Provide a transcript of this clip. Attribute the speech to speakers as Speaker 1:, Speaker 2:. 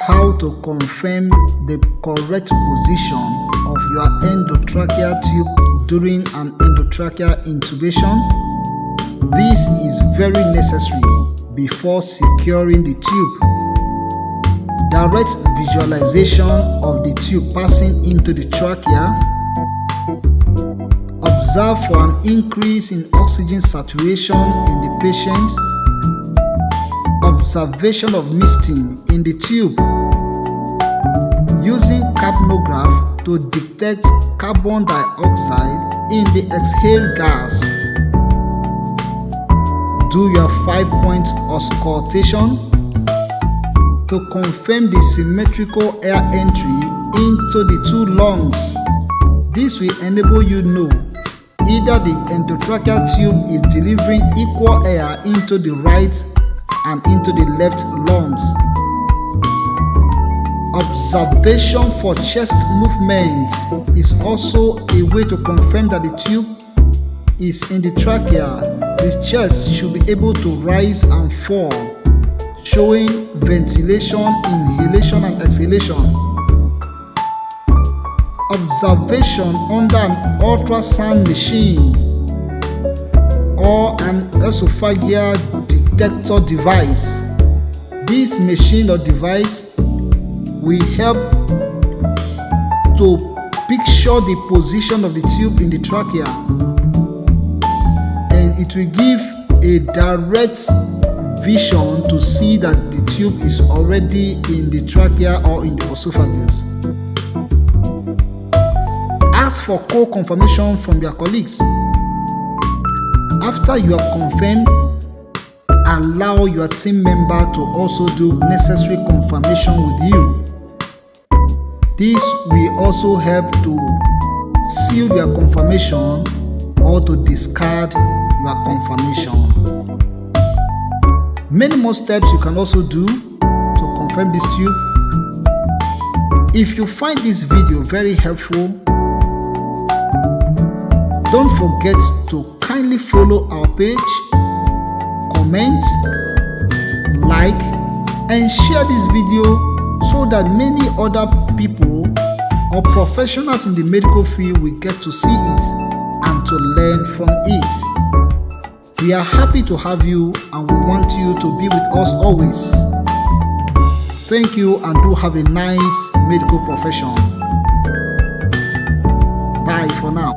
Speaker 1: how to confirm the correct position of your endotracheal tube during an endotracheal intubation. This is very necessary before securing the tube. Direct visualization of the tube passing into the trachea. Observe for an increase in oxygen saturation in the patient. Observation of misting in the tube. Using capnograph to detect carbon dioxide in the exhaled gas. Do your 5-point auscultation to confirm the symmetrical air entry into the two lungs. This will enable you to know either the endotracheal tube is delivering equal air into the right and into the left lungs. Observation for chest movement is also a way to confirm that the tube is in the trachea. The chest should be able to rise and fall, showing ventilation, inhalation and exhalation. Observation under an ultrasound machine or an esophageal detector device. This machine or device will help to picture the position of the tube in the trachea, and it will give a direct vision to see that the tube is already in the trachea or in the esophagus. Ask for co-confirmation from your colleagues. After you have confirmed, allow your team member to also do necessary confirmation with you. This will also help to seal your confirmation or to discard your confirmation. Many more steps you can also do to confirm this tube. If you find this video very helpful, don't forget to kindly follow our page, comment, like, and share this video so that many other people or professionals in the medical field will get to see it and to learn from it. We are happy to have you and we want you to be with us always. Thank you and do have a nice medical profession. Bye for now.